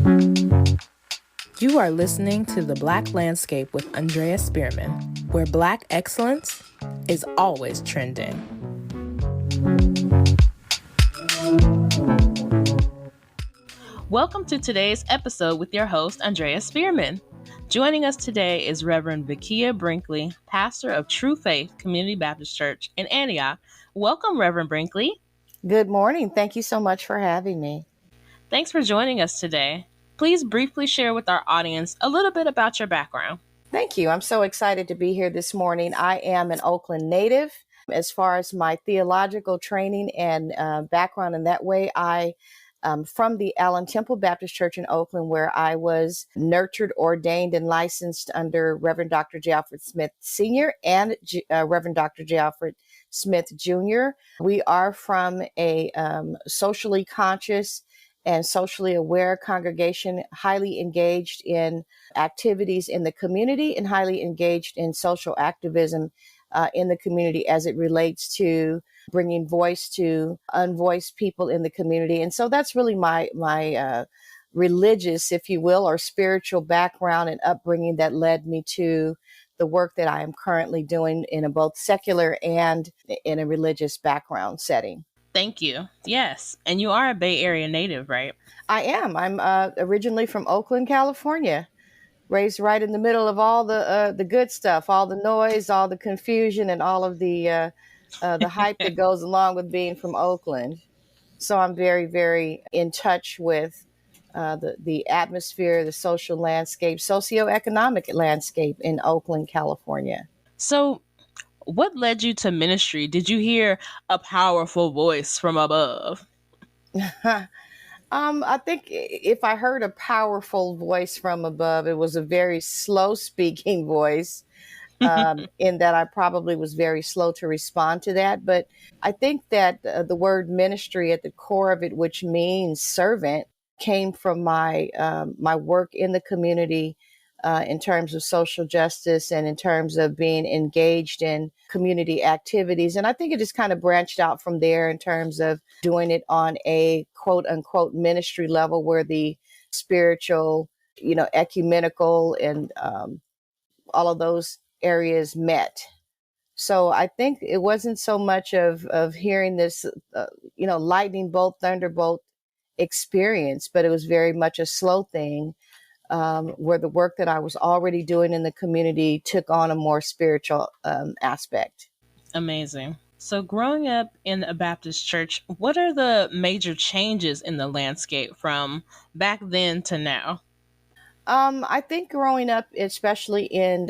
You are listening to The Black Landscape with Andrea Spearman, where Black excellence is always trending. Welcome to today's episode with your host, Andrea Spearman. Joining us today is Reverend Vickia Brinkley, pastor of True Faith Community Baptist Church in Antioch. Welcome, Reverend Brinkley. Good morning. Thank you so much for having me. Thanks for joining us today. Please briefly share with our audience a little bit about your background. Thank you. I'm so excited to be here this morning. I am an Oakland native. As far as my theological training and background in that way, I from the Allen Temple Baptist Church in Oakland, where I was nurtured, ordained, and licensed under Reverend Dr. J. Alfred Smith Sr. and Reverend Dr. J. Alfred Smith Jr. We are from a socially conscious and socially aware congregation, highly engaged in activities in the community and highly engaged in social activism in the community as it relates to bringing voice to unvoiced people in the community. And so that's really my religious, if you will, or spiritual background and upbringing that led me to the work that I am currently doing in a both secular and in a religious background setting. Thank you. Yes. And you are a Bay Area native, right? I am. I'm originally from Oakland, California, raised right in the middle of all the good stuff, all the noise, all the confusion, and all of the hype that goes along with being from Oakland. So I'm very, very in touch with the atmosphere, the social landscape, socioeconomic landscape in Oakland, California. So what led you to ministry? Did you hear a powerful voice from above? I think if I heard a powerful voice from above, it was a very slow speaking voice. In that I probably was very slow to respond to that. But I think that the word ministry at the core of it, which means servant, came from my work in the community in terms of social justice and in terms of being engaged in community activities. And I think it just kind of branched out from there in terms of doing it on a quote unquote ministry level where the spiritual, ecumenical and all of those areas met. So I think it wasn't so much of hearing this, lightning bolt, thunderbolt experience, but it was very much a slow thing where the work that I was already doing in the community took on a more spiritual aspect. Amazing. So growing up in a Baptist church, what are the major changes in the landscape from back then to now? I think growing up, especially in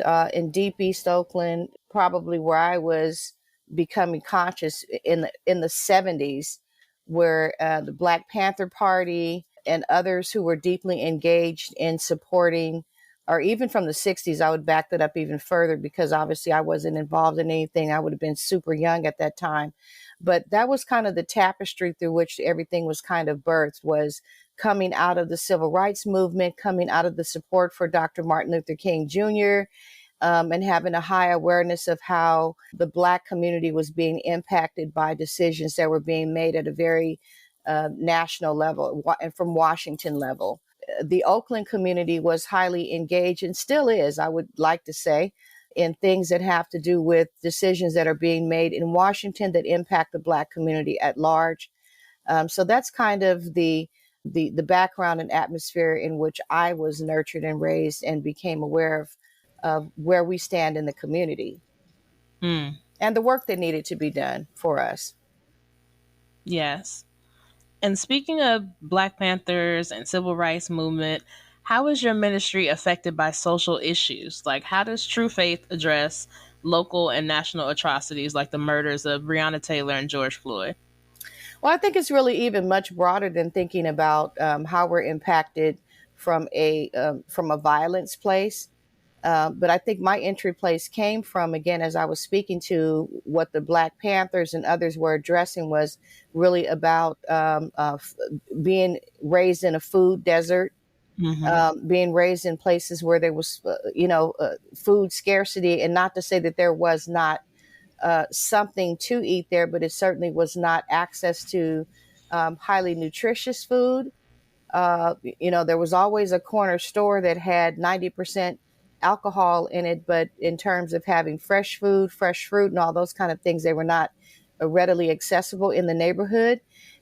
deep East Oakland, probably where I was becoming conscious in the 70s, where the Black Panther Party and others who were deeply engaged in supporting, or even from the 60s, I would back that up even further because obviously I wasn't involved in anything. I would have been super young at that time. But that was kind of the tapestry through which everything was kind of birthed, was coming out of the civil rights movement, coming out of the support for Dr. Martin Luther King Jr., and having a high awareness of how the Black community was being impacted by decisions that were being made at a very national level and from Washington level. The Oakland community was highly engaged and still is, I would like to say, in things that have to do with decisions that are being made in Washington that impact the Black community at large. So that's kind of the background and atmosphere in which I was nurtured and raised and became aware of where we stand in the community and the work that needed to be done for us. Yes. And speaking of Black Panthers and civil rights movement, how is your ministry affected by social issues? Like, how does True Faith address local and national atrocities like the murders of Breonna Taylor and George Floyd? Well, I think it's really even much broader than thinking about how we're impacted from a violence place. But I think my entry place came from, again, as I was speaking to what the Black Panthers and others were addressing, was really about being raised in a food desert, being raised in places where there was, food scarcity, and not to say that there was not something to eat there, but it certainly was not access to highly nutritious food. There was always a corner store that had 90% alcohol in it, but in terms of having fresh food, fresh fruit, and all those kind of things, they were not readily accessible in the neighborhood.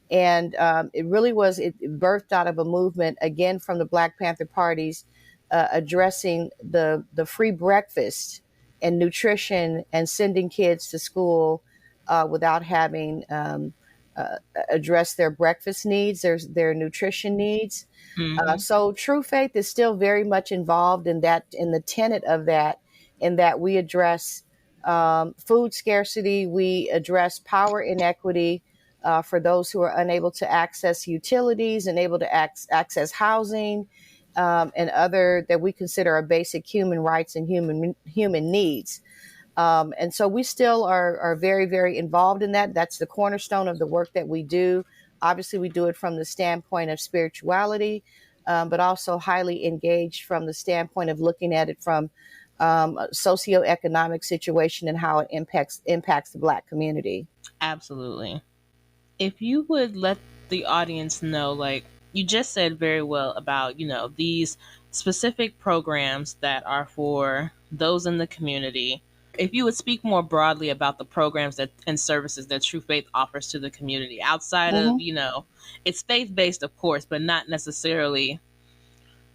And it really was, it birthed out of a movement, again, from the Black Panther parties, addressing the free breakfast and nutrition and sending kids to school without having address their breakfast needs, their nutrition needs. Hmm. So true faith is still very much involved in that, in the tenet of that, in that we address food scarcity, we address power inequity for those who are unable to access utilities and able to access housing, and other that we consider are basic human rights and human needs. And so we still are very, very involved in that. That's the cornerstone of the work that we do. Obviously, we do it from the standpoint of spirituality, but also highly engaged from the standpoint of looking at it from a socioeconomic situation and how it impacts the Black community. Absolutely. If you would let the audience know, like you just said very well about, these specific programs that are for those in the community. If you would speak more broadly about the programs that and services that True Faith offers to the community outside of, Hmm. it's faith based, of course, but not necessarily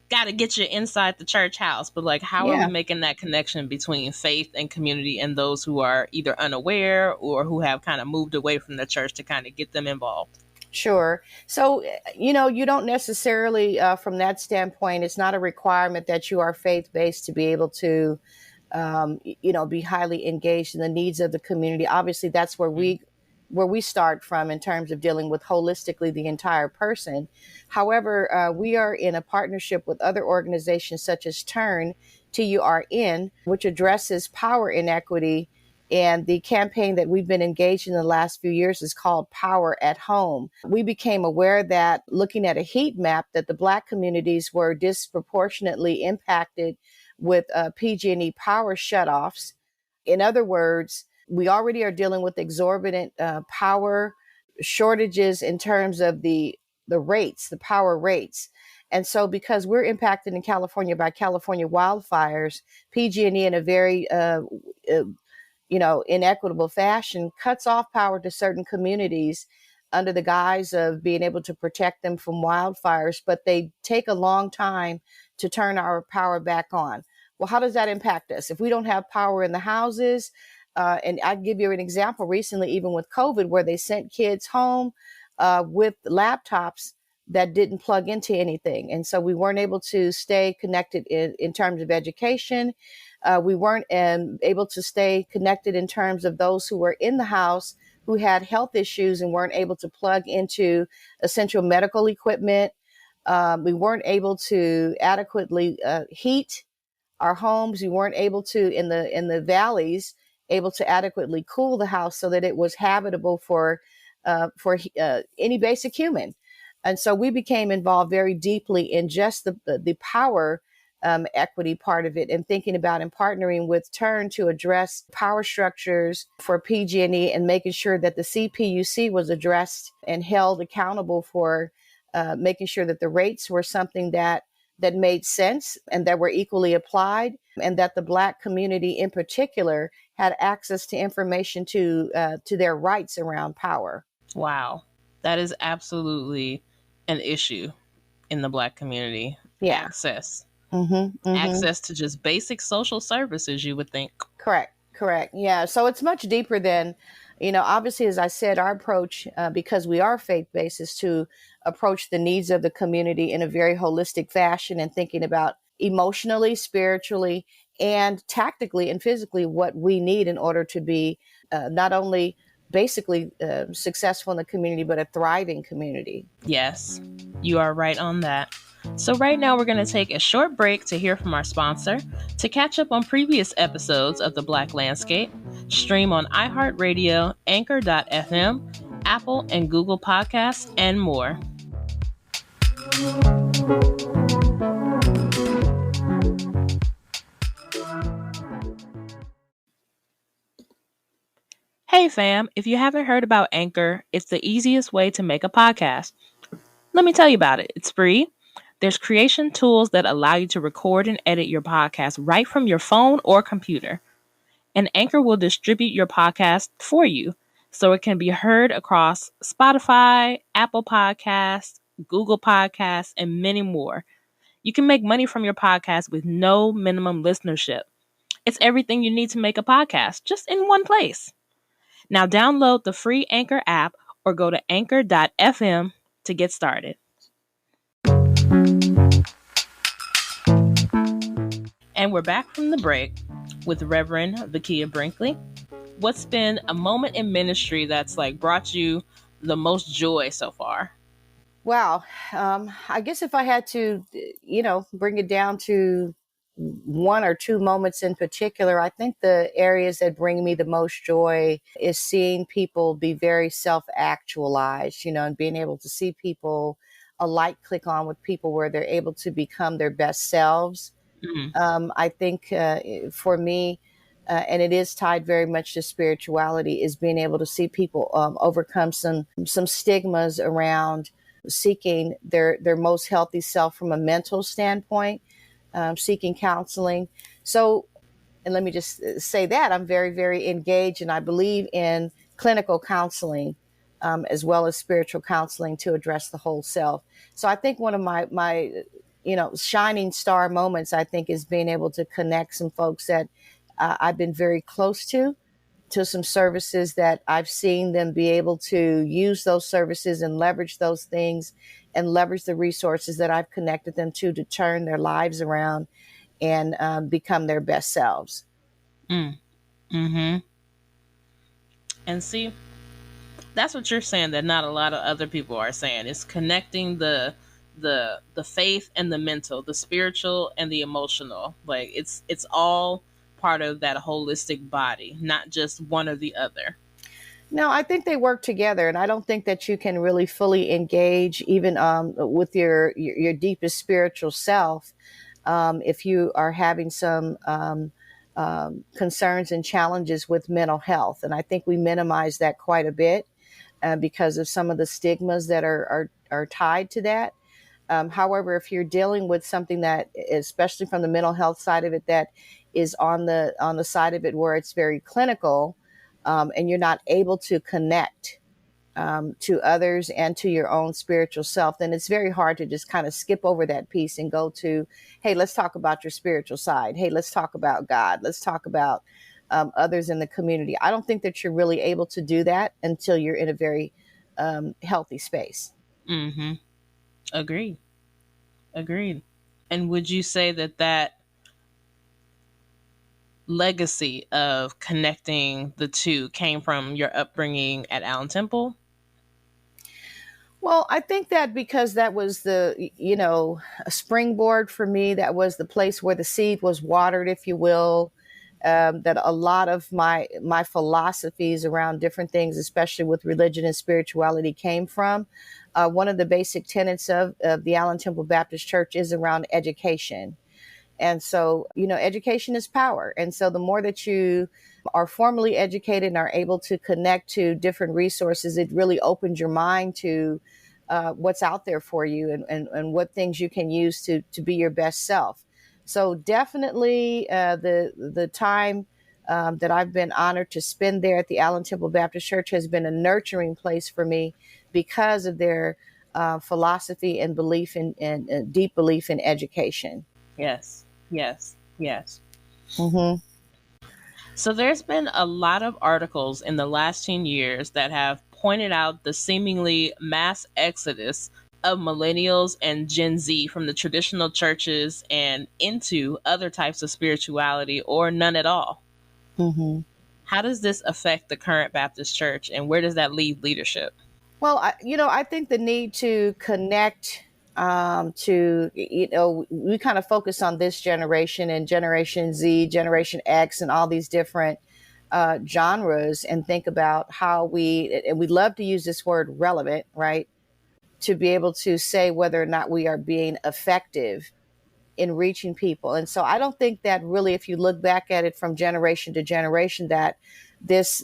got to get you inside the church house. But like, how are we Yeah. making that connection between faith and community and those who are either unaware or who have kind of moved away from the church to kind of get them involved? Sure. So, you don't necessarily, from that standpoint, it's not a requirement that you are faith based to be able to be highly engaged in the needs of the community. Obviously, that's where we start from in terms of dealing with holistically the entire person. However, we are in a partnership with other organizations such as TURN, which addresses power inequity. And the campaign that we've been engaged in the last few years is called Power at Home. We became aware that looking at a heat map that the Black communities were disproportionately impacted with PG&E power shutoffs. In other words, we already are dealing with exorbitant power shortages in terms of the rates, the power rates. And so, because we're impacted in California by California wildfires, PG&E in a very uh, inequitable fashion cuts off power to certain communities under the guise of being able to protect them from wildfires, but they take a long time to turn our power back on. Well, how does that impact us? If we don't have power in the houses, and I give you an example recently, even with COVID, where they sent kids home with laptops that didn't plug into anything. And so we weren't able to stay connected in terms of education. We weren't able to stay connected in terms of those who were in the house who had health issues and weren't able to plug into essential medical equipment. We weren't able to adequately heat our homes. We weren't able to, in the valleys, able to adequately cool the house so that it was habitable for any basic human. And so we became involved very deeply in just the power equity part of it, and thinking about and partnering with Turn to address power structures for PG&E and making sure that the CPUC was addressed and held accountable for making sure that the rates were something that made sense and that were equally applied, and that the Black community in particular had access to information to their rights around power. Wow. That is absolutely an issue in the Black community. Yeah. Access. Mm-hmm. Mm-hmm. Access to just basic social services, you would think. Correct. Correct. Yeah. So it's much deeper than, obviously, as I said, our approach, because we are faith based, is to approach the needs of the community in a very holistic fashion and thinking about emotionally, spiritually, and tactically and physically what we need in order to be not only basically successful in the community, but a thriving community. Yes, you are right on that. So, right now, we're going to take a short break to hear from our sponsor. To catch up on previous episodes of The Black Landscape, stream on iHeartRadio, Anchor.fm, Apple and Google Podcasts, and more. Hey, fam, if you haven't heard about Anchor, it's the easiest way to make a podcast. Let me tell you about it. It's free. There's creation tools that allow you to record and edit your podcast right from your phone or computer. And Anchor will distribute your podcast for you so it can be heard across Spotify, Apple Podcasts, Google Podcasts, and many more. You can make money from your podcast with no minimum listenership. It's everything you need to make a podcast, just in one place. Now download the free Anchor app or go to anchor.fm to get started. And we're back from the break with Reverend Vickia Brinkley. What's been a moment in ministry that's like brought you the most joy so far? Wow. I guess if I had to, bring it down to one or two moments in particular, I think the areas that bring me the most joy is seeing people be very self-actualized, and being able to see people, a light click on with people where they're able to become their best selves. Mm, I think for me, and it is tied very much to spirituality, is being able to see people overcome some stigmas around seeking their most healthy self from a mental standpoint, seeking counseling. So, and let me just say that I'm very, very engaged, and I believe in clinical counseling as well as spiritual counseling to address the whole self. So I think one of my shining star moments, I think, is being able to connect some folks that I've been very close to some services that I've seen them be able to use those services and leverage those things and leverage the resources that I've connected them to turn their lives around and become their best selves. mm, mm-hmm. And see, that's what you're saying that not a lot of other people are saying. It's connecting the faith and the mental, the spiritual and the emotional. Like it's all part of that holistic body, not just one or the other. No, I think they work together, and I don't think that you can really fully engage even with your deepest spiritual self if you are having some concerns and challenges with mental health. And I think we minimize that quite a bit because of some of the stigmas that are tied to that. However, if you're dealing with something that, especially from the mental health side of it, that is on the side of it where it's very clinical, and you're not able to connect to others and to your own spiritual self, then it's very hard to just kind of skip over that piece and go to, hey, let's talk about your spiritual side. Hey, let's talk about God. Let's talk about others in the community. I don't think that you're really able to do that until you're in a very healthy space. Mm-hmm. Agreed. Agreed. And would you say that legacy of connecting the two came from your upbringing at Allen Temple? Well, I think that because that was a springboard for me, that was the place where the seed was watered, if you will. That a lot of my philosophies around different things, especially with religion and spirituality, came from. One of the basic tenets of the Allen Temple Baptist Church is around education. And so, education is power. And so the more that you are formally educated and are able to connect to different resources, it really opens your mind to what's out there for you and what things you can use to be your best self. So definitely the time that I've been honored to spend there at the Allen Temple Baptist Church has been a nurturing place for me because of their philosophy and belief in deep belief in education. Yes. Yes. Yes. Mm-hmm. So there's been a lot of articles in the last 10 years that have pointed out the seemingly mass exodus of millennials and Gen Z from the traditional churches and into other types of spirituality or none at all. Mm-hmm. How does this affect the current Baptist church and where does that leave leadership? Well, I think the need to connect we kind of focus on this generation and Generation Z, Generation X, and all these different genres and think about how and we love to use this word relevant, right? To be able to say whether or not we are being effective in reaching people. And so I don't think that really, if you look back at it from generation to generation, that this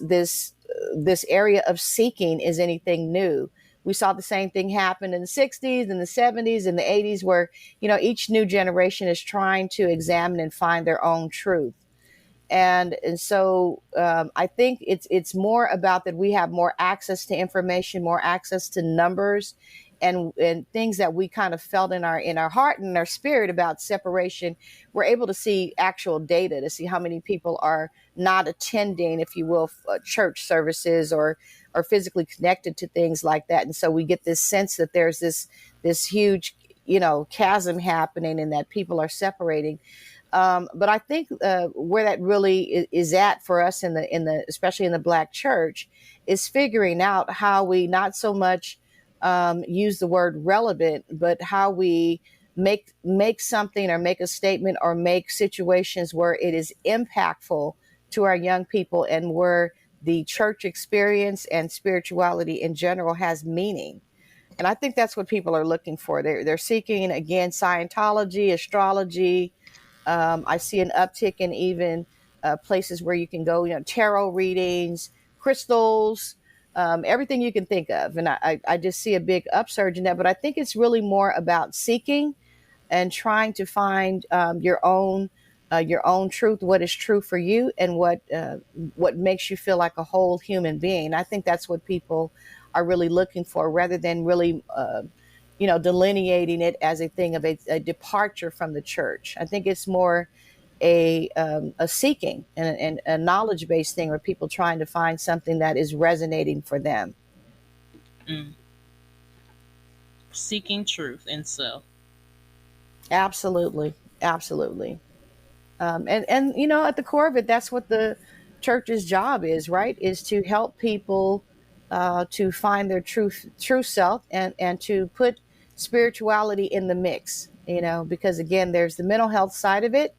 area of seeking is anything new. we saw the same thing happen in the 60s and the 70s and the 80s, where, each new generation is trying to examine and find their own truth. And so I think it's more about that we have more access to information, more access to numbers, and things that we kind of felt in our heart and our spirit about separation. We're able to see actual data to see how many people are not attending, if you will, church services, or physically connected to things like that. And so we get this sense that there's this huge chasm happening, and that people are separating. But I think where that really is at for us in the especially in the Black church is figuring out how we not so much use the word relevant, but how we make something, or make a statement, or make situations where it is impactful to our young people, and where the church experience and spirituality in general has meaning. And I think that's what people are looking for. They're seeking, again, Scientology, astrology. I see an uptick in even places where you can go, tarot readings, crystals, everything you can think of. And I just see a big upsurge in that. But I think it's really more about seeking and trying to find your own truth, what is true for you, and what makes you feel like a whole human being. I think that's what people are really looking for, rather than really delineating it as a thing of a departure from the church. I think it's more a seeking and a knowledge based thing, where people trying to find something that is resonating for them. Mm. Seeking truth and self. Absolutely, absolutely. And at the core of it, that's what the church's job is, right? Is to help people to find their true self, and to put spirituality in the mix. Because again, there's the mental health side of it.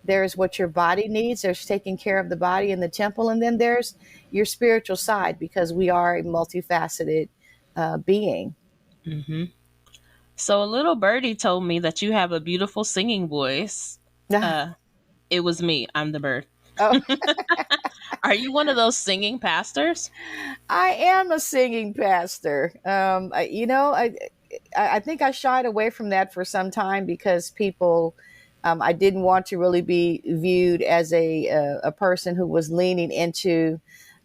There's what your body needs. There's taking care of the body in the temple, and then there's your spiritual side, because we are a multifaceted being. Hmm. So a little birdie told me that you have a beautiful singing voice. Uh, it was me. I'm the bird. Oh, Are you one of those singing pastors? I am a singing pastor. I think I shied away from that for some time, because people, I didn't want to really be viewed as a person who was leaning into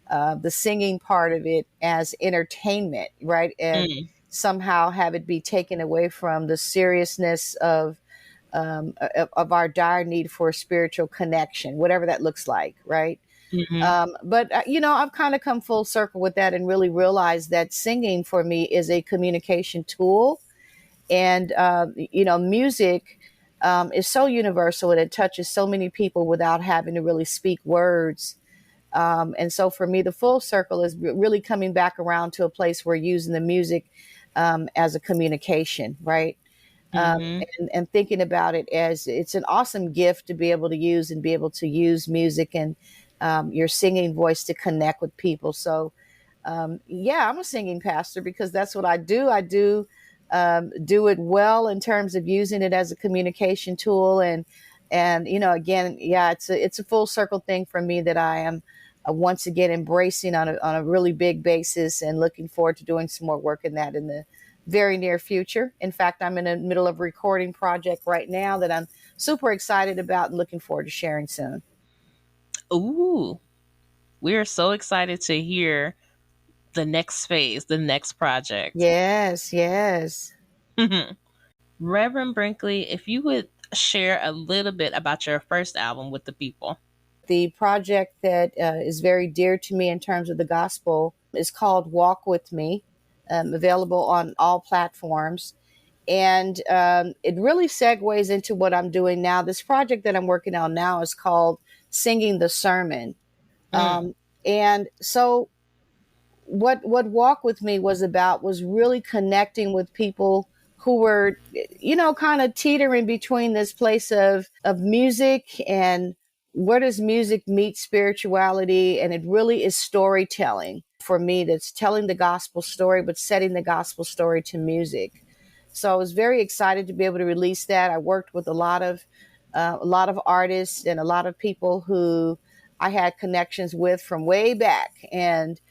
the singing part of it as entertainment, right? And Mm, somehow have it be taken away from the seriousness of our dire need for spiritual connection, whatever that looks like, right? hmm. But I've kind of come full circle with that, and really realized that singing for me is a communication tool. And music is so universal, and it touches so many people without having to really speak words. And so for me, the full circle is really coming back around to a place where using the music as a communication, right? um, Hmm. and thinking about it as it's an awesome gift to be able to use, and be able to use music and your singing voice to connect with people. So, yeah, I'm a singing pastor because that's what I do. I do it well in terms of using it as a communication tool, and again, yeah, it's a full circle thing for me that I am once again embracing on a really big basis, and looking forward to doing some more work in that in the very near future. In fact, I'm in the middle of a recording project right now that I'm super excited about and looking forward to sharing soon. Ooh, we are so excited to hear the next phase, the next project. Yes, yes. Reverend Brinkley, if you would share a little bit about your first album with the people. The project that is very dear to me in terms of the gospel is called Walk With Me, available on all platforms. And it really segues into what I'm doing now. This project that I'm working on now is called Singing the Sermon. Mm, And so what Walk With Me was about was really connecting with people who were, kind of teetering between this place of music, and where does music meet spirituality. And it really is storytelling for me, that's telling the gospel story, but setting the gospel story to music. So I was very excited to be able to release that. I worked with a lot of artists and a lot of people who I had connections with from way back. And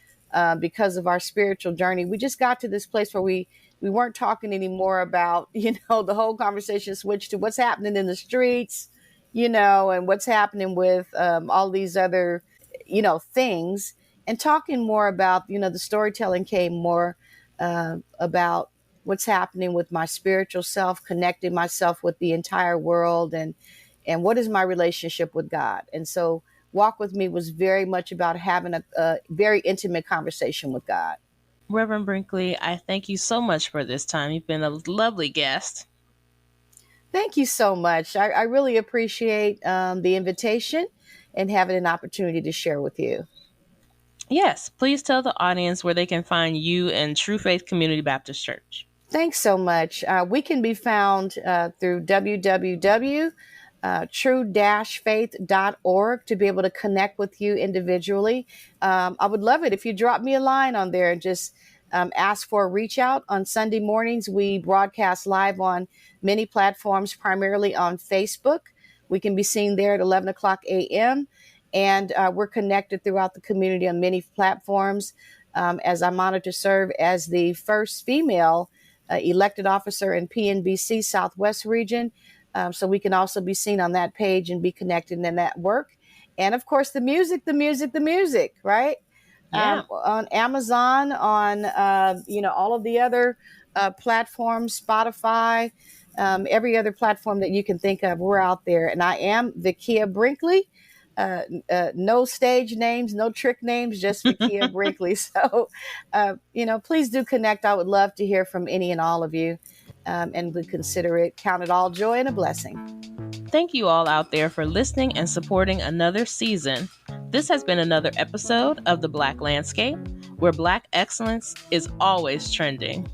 because of our spiritual journey. We just got to this place where we weren't talking anymore about, the whole conversation switched to what's happening in the streets, and what's happening with all these other, things, and talking more about, the storytelling came more about what's happening with my spiritual self, connecting myself with the entire world, and what is my relationship with God. And so Walk With Me was very much about having a very intimate conversation with God. Reverend Brinkley, I thank you so much for this time. You've been a lovely guest. Thank you so much. I really appreciate the invitation and having an opportunity to share with you. Yes, please tell the audience where they can find you and True Faith Community Baptist Church. Thanks so much. We can be found through www. True-faith.org to be able to connect with you individually. I would love it if you drop me a line on there and just ask for a reach out. On Sunday mornings, we broadcast live on many platforms, primarily on Facebook. We can be seen there at 11 o'clock a.m. And we're connected throughout the community on many platforms. As I'm honored to serve as the first female elected officer in PNBC Southwest region. So we can also be seen on that page and be connected in that work. And of course, the music, right? Yeah. On Amazon, on, all of the other platforms, Spotify, every other platform that you can think of, we're out there. And I am Vickia Brinkley. No stage names, no trick names, just Vickia Brinkley. So, please do connect. I would love to hear from any and all of you, and would consider it, count it all joy and a blessing. Thank you all out there for listening and supporting another season. This has been another episode of The Black Landscape, where Black excellence is always trending.